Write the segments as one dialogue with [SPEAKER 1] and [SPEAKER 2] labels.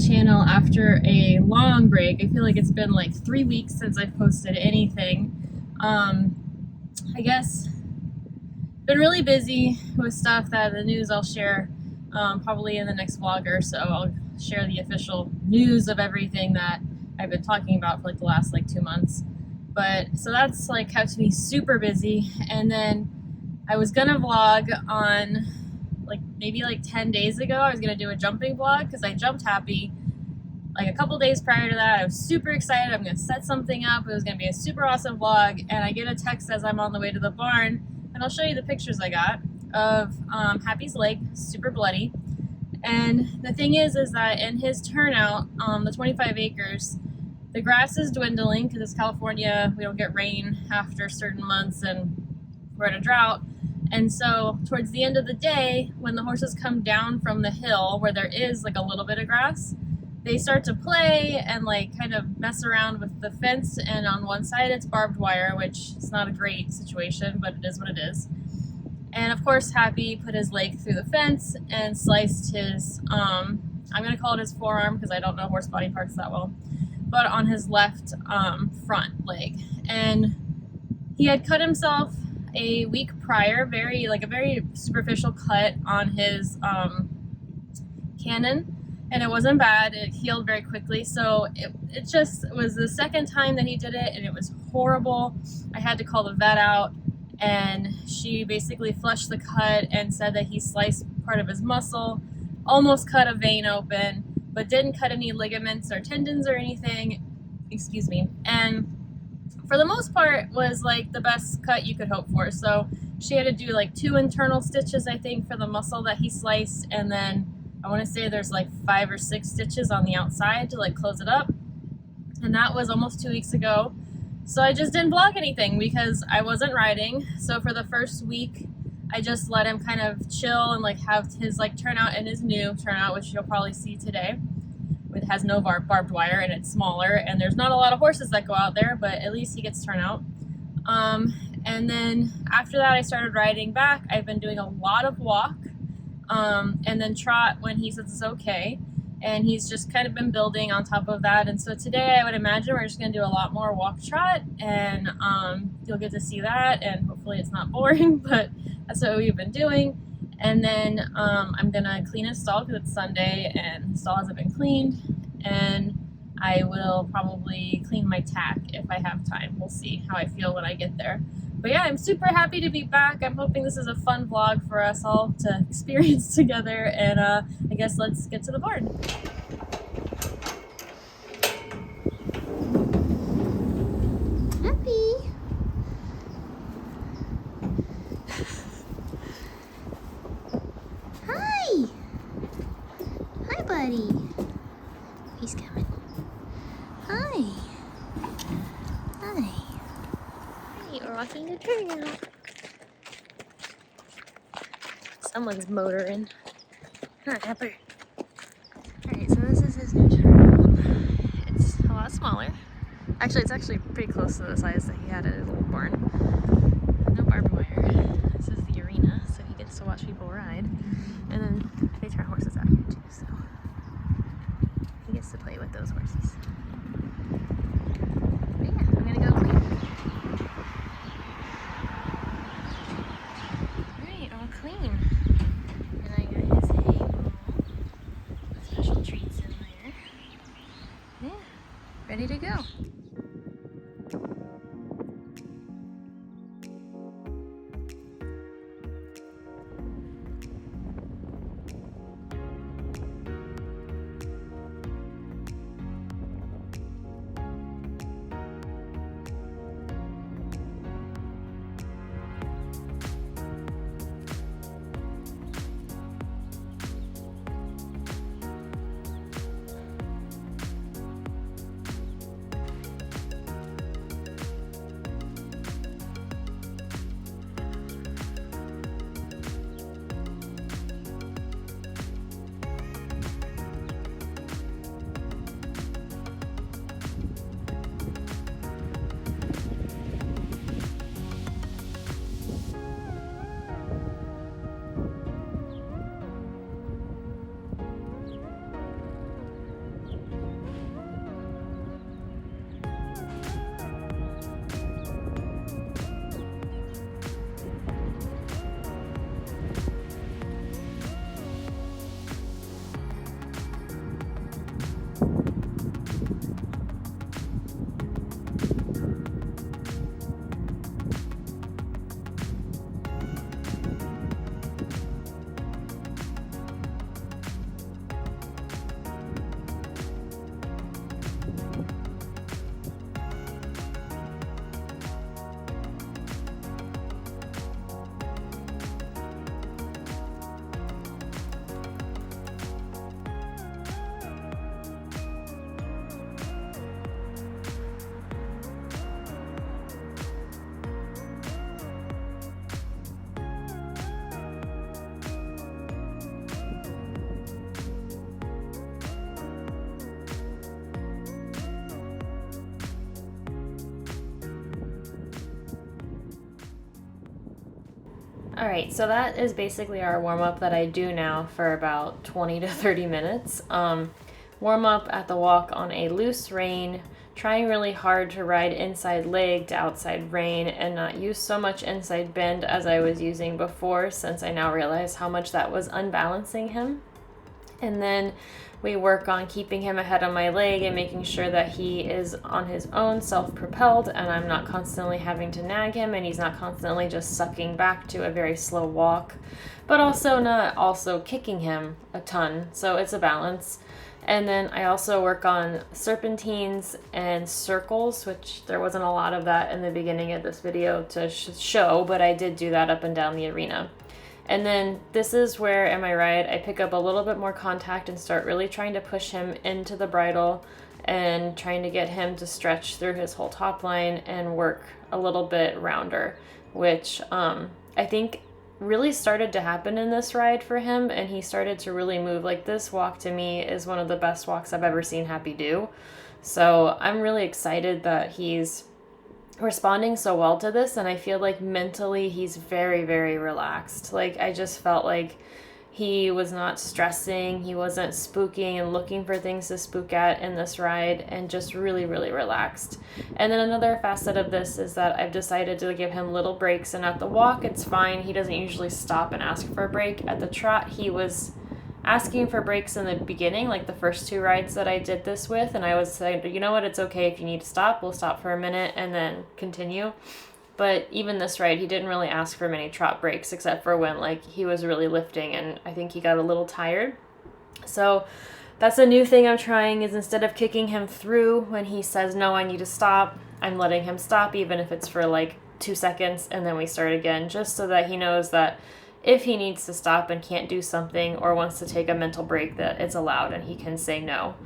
[SPEAKER 1] channel after a long break. I feel like it's been like 3 weeks since I've posted anything. I guess been really busy with stuff that the news I'll share probably in the next vlog or so. I'll share the official news of everything that I've been talking about for like the last like 2 months. But so that's like kept me super busy. And then I was gonna vlog on like maybe like 10 days ago. I was gonna do a jumping vlog because I jumped happy like a couple days prior to that. I was super excited. I'm gonna set something up. It was gonna be a super awesome vlog, and I get a text as I'm on the way to the barn, and I'll show you the pictures I got of Happy's leg, super bloody. And the thing is that in his turnout, the 25 acres, the grass is dwindling because it's California. We don't get rain after certain months, and we're in a drought. And so towards the end of the day, when the horses come down from the hill where there is like a little bit of grass, they start to play and like kind of mess around with the fence. And on one side it's barbed wire, which is not a great situation, but it is what it is. And of course Happy put his leg through the fence and sliced his, I'm gonna call it his forearm because I don't know horse body parts that well, but on his left front leg. And he had cut himself a week prior, a very superficial cut on his cannon, and it wasn't bad. It healed very quickly. So it just was the second time that he did it, and it was horrible. I had to call the vet out, and she basically flushed the cut and said that he sliced part of his muscle, almost cut a vein open, but didn't cut any ligaments or tendons or anything. Excuse me. And for the most part was like the best cut you could hope for. So she had to do like 2 internal stitches, I think, for the muscle that he sliced, and then I want to say there's like 5 or 6 stitches on the outside to like close it up. And that was almost 2 weeks ago. So I just didn't vlog anything because I wasn't riding. So for the first week I just let him kind of chill and like have his like turnout and his new turnout, which you'll probably see today. It has no barbed wire and it's smaller, and there's not a lot of horses that go out there, but at least he gets turnout. And then after that I started riding back. I've been doing a lot of walk and then trot when he says it's okay, and he's just kind of been building on top of that. And so today I would imagine we're just going to do a lot more walk trot, and you'll get to see that, and hopefully it's not boring, but that's what we've been doing. And then I'm gonna clean his stall because it's Sunday and his stall hasn't been cleaned, and I will probably clean my tack if I have time. We'll see how I feel when I get there. But yeah, I'm super happy to be back. I'm hoping this is a fun vlog for us all to experience together, and I guess let's get to the barn. Happy! Hi! Hi, buddy. He's coming. Hi. Hi. We're walking the turnout. Someone's motoring. Huh, Pepper. Alright, so this is his new turnout. It's a lot smaller. Actually, it's actually pretty close to the size that he had at his little barn. No barbed wire. This is the arena, so he gets to watch people ride. And then they turn horses out here too, so he gets to play with those horses. But yeah, I'm gonna go clean. Alright, all clean. And I got his hay bowl with special treats in there. Yeah, ready to go. All right, so that is basically our warm-up that I do now for about 20 to 30 minutes. Warm up at the walk on a loose rein, trying really hard to ride inside leg to outside rein and not use so much inside bend as I was using before, since I now realize how much that was unbalancing him. And then we work on keeping him ahead of my leg and making sure that he is on his own, self-propelled, and I'm not constantly having to nag him, and he's not constantly just sucking back to a very slow walk, but also not also kicking him a ton. So it's a balance. And then I also work on serpentines and circles, which there wasn't a lot of that in the beginning of this video to show, but I did do that up and down the arena. And then this is where in my ride I pick up a little bit more contact and start really trying to push him into the bridle and trying to get him to stretch through his whole top line and work a little bit rounder, which I think really started to happen in this ride for him, and he started to really move. Like, this walk to me is one of the best walks I've ever seen Happy do. So I'm really excited that he's responding so well to this, and I feel like mentally he's very, very relaxed. Like, I just felt like he was not stressing, he wasn't spooking and looking for things to spook at in this ride, and just really, really relaxed. And then another facet of this is that I've decided to give him little breaks, and at the walk it's fine, he doesn't usually stop and ask for a break. At the trot he was asking for breaks in the beginning, like the first two rides that I did this with, and I was saying, you know what, it's okay if you need to stop, we'll stop for a minute and then continue. But even this ride, he didn't really ask for many trot breaks, except for when like he was really lifting, and I think he got a little tired. So that's a new thing I'm trying, is instead of kicking him through when he says, no, I need to stop, I'm letting him stop, even if it's for like 2 seconds, and then we start again, just so that he knows that if he needs to stop and can't do something or wants to take a mental break, that it's allowed and he can say no.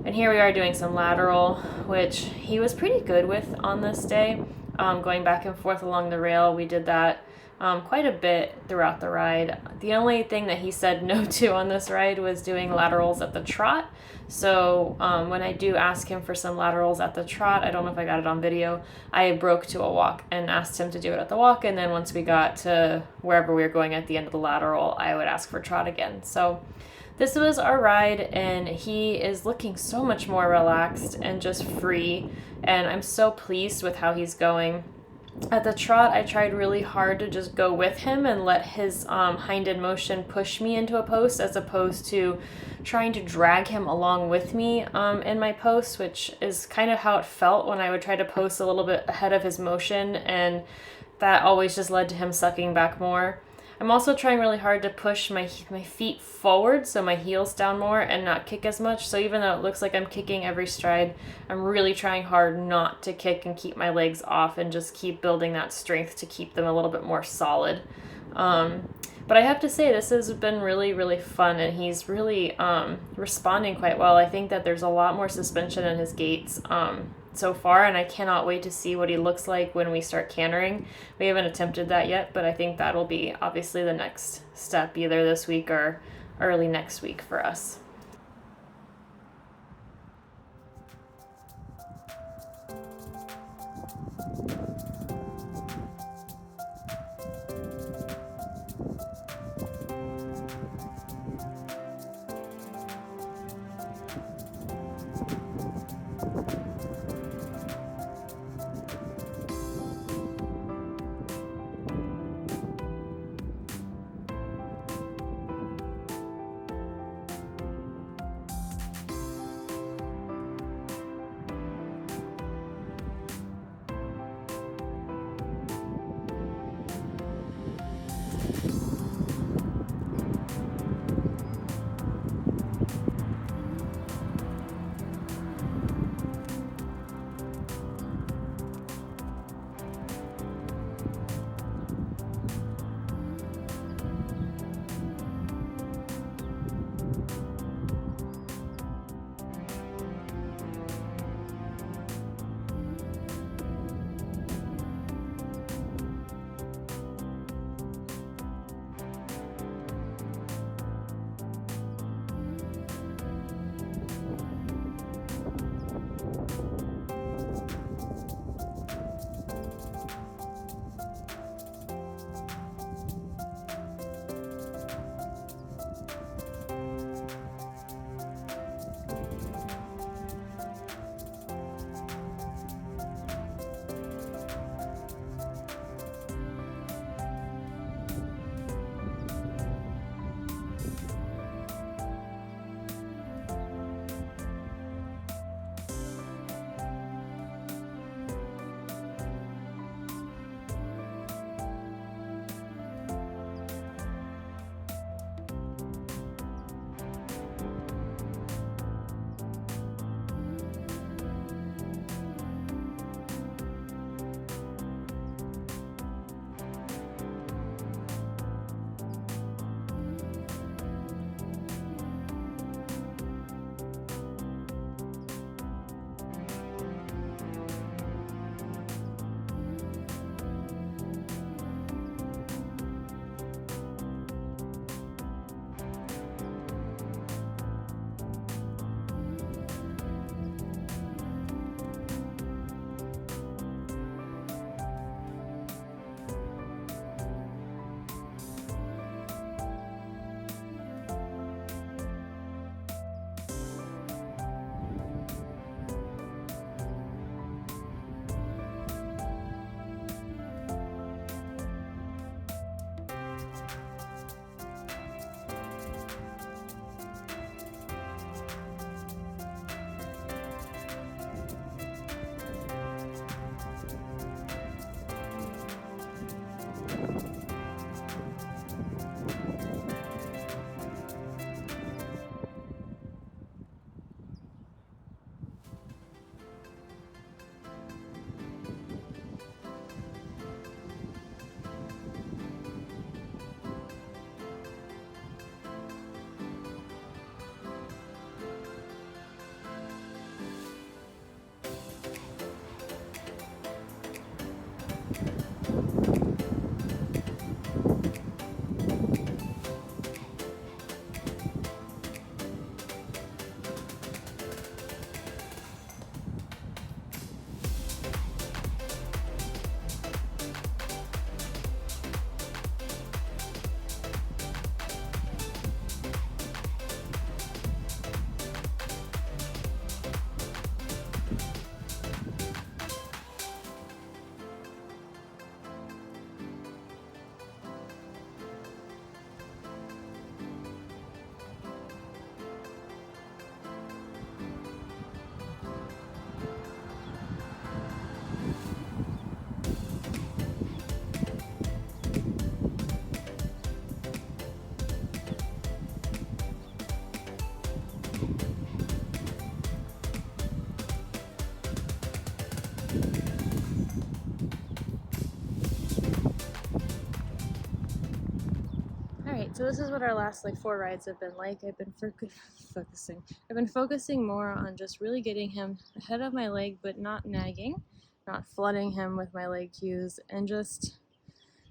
[SPEAKER 1] And here we are doing some lateral, which he was pretty good with on this day. Going back and forth along the rail, we did that quite a bit throughout the ride. The only thing that he said no to on this ride was doing laterals at the trot. So when I do ask him for some laterals at the trot, I don't know if I got it on video, I broke to a walk and asked him to do it at the walk, and then once we got to wherever we were going at the end of the lateral, I would ask for trot again. So this was our ride, and he is looking so much more relaxed and just free, and I'm so pleased with how he's going. At the trot, I tried really hard to just go with him and let his hind-end motion push me into a post, as opposed to trying to drag him along with me in my post, which is kind of how it felt when I would try to post a little bit ahead of his motion, and that always just led to him sucking back more. I'm also trying really hard to push my feet forward, so my heels down more, and not kick as much. So even though it looks like I'm kicking every stride, I'm really trying hard not to kick and keep my legs off, and just keep building that strength to keep them a little bit more solid. But I have to say, this has been really, really fun, and he's really responding quite well. I think that there's a lot more suspension in his gaits so far, and I cannot wait to see what he looks like when we start cantering. We haven't attempted that yet, but I think that'll be obviously the next step, either this week or early next week for us. this is what our last like 4 rides have been like. I've been focusing more on just really getting him ahead of my leg, but not nagging, not flooding him with my leg cues, and just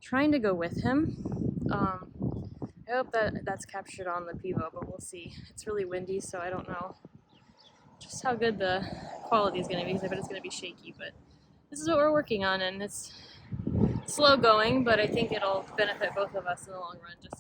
[SPEAKER 1] trying to go with him. I hope that that's captured on the Pivo, but we'll see. It's really windy, so I don't know just how good the quality is going to be, because I bet it's going to be shaky, but this is what we're working on, and it's slow going, but I think it'll benefit both of us in the long run. Just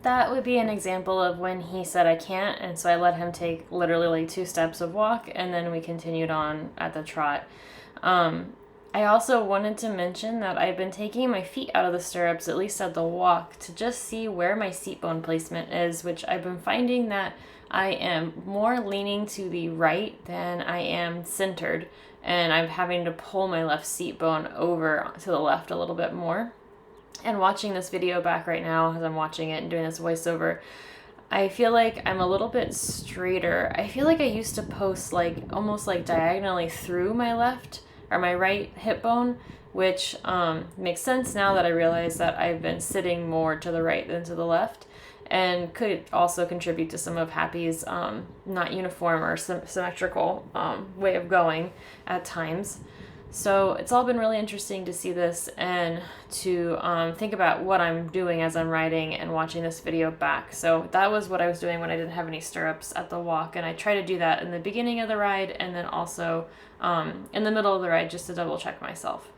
[SPEAKER 1] that would be an example of when he said I can't, and so I let him take literally like 2 steps of walk, and then we continued on at the trot. I also wanted to mention that I've been taking my feet out of the stirrups, at least at the walk, to just see where my seat bone placement is, which I've been finding that I am more leaning to the right than I am centered, and I'm having to pull my left seat bone over to the left a little bit more. And watching this video back right now, as I'm watching it and doing this voiceover, I feel like I'm a little bit straighter. I feel like I used to post like almost like diagonally through my left or my right hip bone, which makes sense now that I realize that I've been sitting more to the right than to the left, and could also contribute to some of Happy's not uniform or symmetrical way of going at times. So it's all been really interesting to see this and to think about what I'm doing as I'm riding and watching this video back. So that was what I was doing when I didn't have any stirrups at the walk, and I try to do that in the beginning of the ride and then also in the middle of the ride just to double check myself.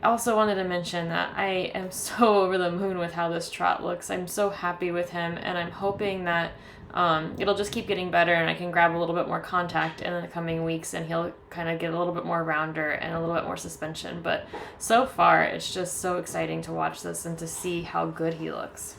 [SPEAKER 1] I also wanted to mention that I am so over the moon with how this trot looks. I'm so happy with him, and I'm hoping that it'll just keep getting better and I can grab a little bit more contact in the coming weeks and he'll kind of get a little bit more rounder and a little bit more suspension. But so far, it's just so exciting to watch this and to see how good he looks.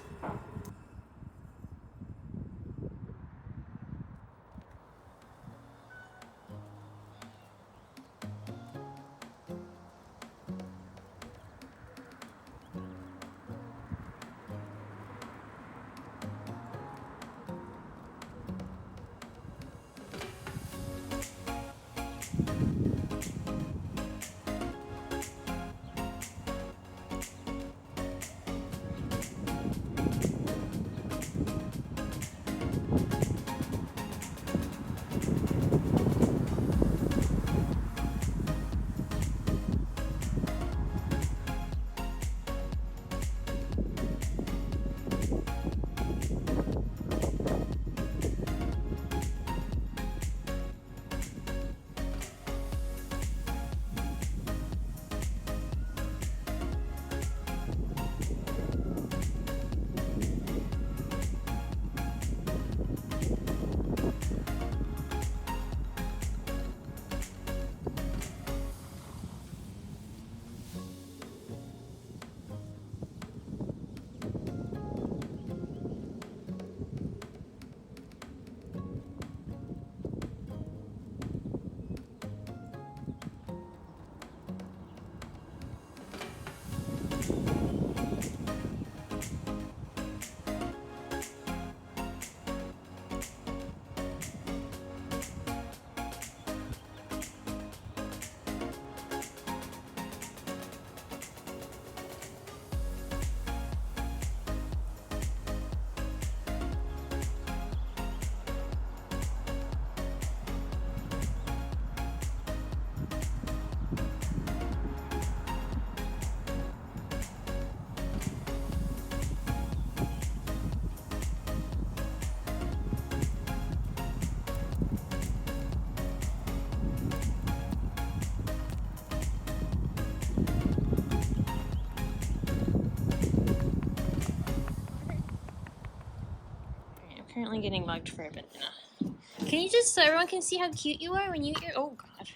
[SPEAKER 1] Currently getting mugged for a banana. Can you just, so everyone can see how cute you are when you hear, oh God.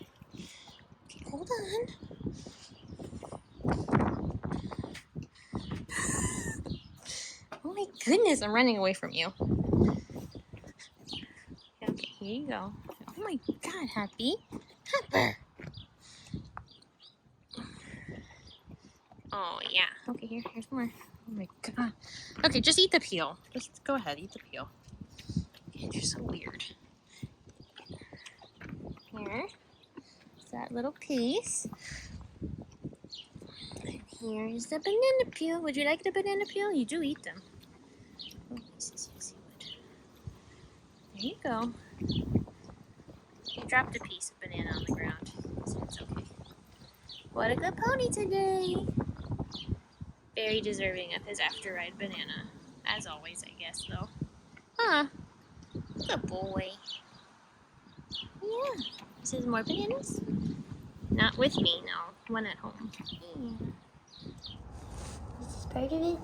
[SPEAKER 1] Okay, hold on. Oh my goodness, I'm running away from you. Okay, here you go. Oh my God, Happy. Hopper. Oh yeah. Okay, here's more. Oh my God. Okay, just eat the peel. Just go ahead, eat the peel. Okay, you're so weird. Here's that little piece. And here's the banana peel. Would you like the banana peel? You do eat them. Oh, yes, you would. There you go. You dropped a piece of banana on the ground, so it's okay. What a good pony today! Very deserving of his after-ride banana. As always, I guess, though. Huh. Good boy. Yeah. This is more bananas? Not with me, no. One at home. Yeah. This is part of it.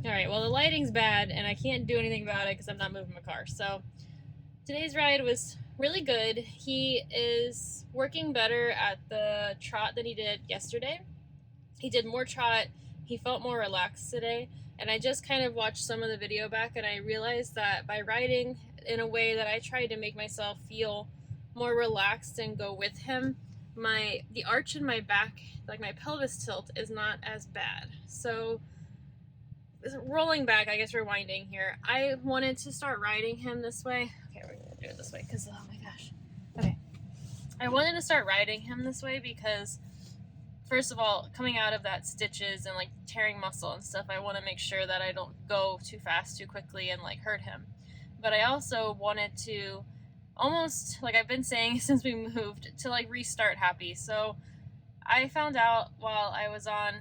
[SPEAKER 1] Alright, well the lighting's bad and I can't do anything about it because I'm not moving my car. So today's ride was really good. He is working better at the trot than he did yesterday. He did more trot. He felt more relaxed today. And I just kind of watched some of the video back and I realized that by riding in a way that I tried to make myself feel more relaxed and go with him, the arch in my back, like my pelvis tilt, is not as bad. So rolling back, I guess rewinding here, I wanted to start riding him this way. Okay, we're gonna do it this way because, oh my gosh. Okay. I wanted to start riding him this way because, first of all, coming out of that stitches and like tearing muscle and stuff, I want to make sure that I don't go too fast, too quickly and like hurt him. But I also wanted to almost, like I've been saying since we moved, to like restart Happy. So I found out while I was on,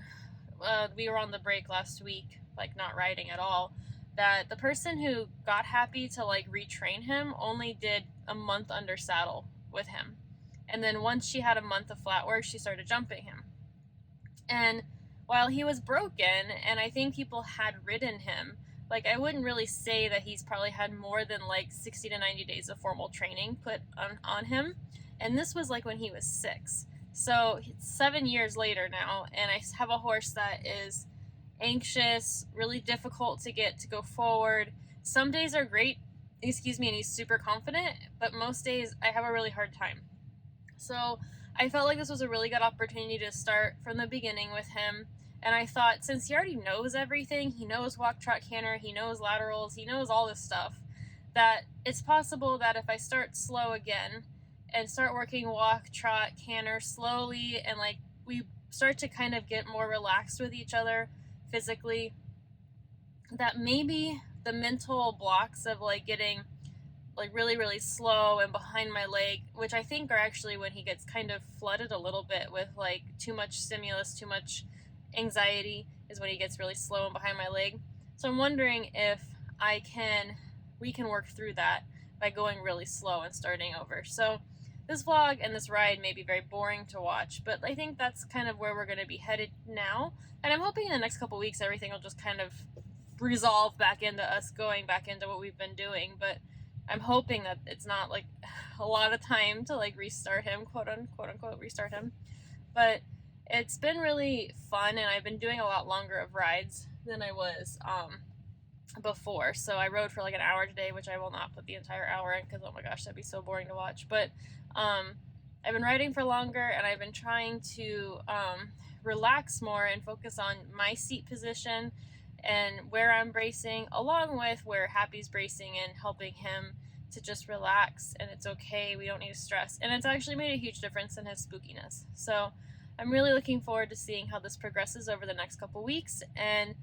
[SPEAKER 1] we were on the break last week, like not riding at all, that the person who got Happy to like retrain him only did a month under saddle with him. And then once she had a month of flat work, she started jumping him. And while he was broken, and I think people had ridden him, like I wouldn't really say that he's probably had more than like 60 to 90 days of formal training put on him. And this was like when he was 6. So it's 7 years later now, and I have a horse that is anxious, really difficult to get to go forward. Some days are great, and he's super confident, but most days I have a really hard time. So I felt like this was a really good opportunity to start from the beginning with him. And I thought, since he already knows everything, he knows walk, trot, canter, he knows laterals, he knows all this stuff, that it's possible that if I start slow again and start working walk, trot, canter slowly, and like we start to kind of get more relaxed with each other physically, that maybe the mental blocks of like getting like really, really slow and behind my leg, which I think are actually when he gets kind of flooded a little bit with like too much stimulus, too much anxiety, is when he gets really slow and behind my leg. So I'm wondering if we can work through that by going really slow and starting over. So this vlog and this ride may be very boring to watch, but I think that's kind of where we're going to be headed now. And I'm hoping in the next couple weeks everything will just kind of resolve back into us going back into what we've been doing. But I'm hoping that it's not like a lot of time to like restart him, quote unquote restart him. But it's been really fun, and I've been doing a lot longer of rides than I was before. So I rode for like an hour today, which I will not put the entire hour in because, oh my gosh, that'd be so boring to watch. But I've been riding for longer, and I've been trying to relax more and focus on my seat position and where I'm bracing, along with where Happy's bracing, and helping him to just relax, and it's okay, we don't need to stress. And it's actually made a huge difference in his spookiness. So I'm really looking forward to seeing how this progresses over the next couple weeks, and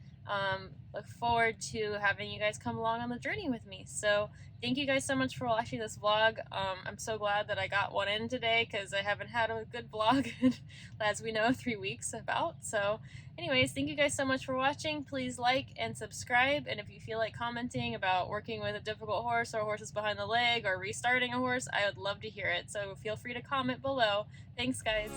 [SPEAKER 1] look forward to having you guys come along on the journey with me. So thank you guys so much for watching this vlog. I'm so glad that I got one in today, because I haven't had a good vlog in, as we know, 3 weeks about. So anyways, thank you guys so much for watching. Please like and subscribe, and if you feel like commenting about working with a difficult horse, or horses behind the leg, or restarting a horse, I would love to hear it. So feel free to comment below. Thanks, guys.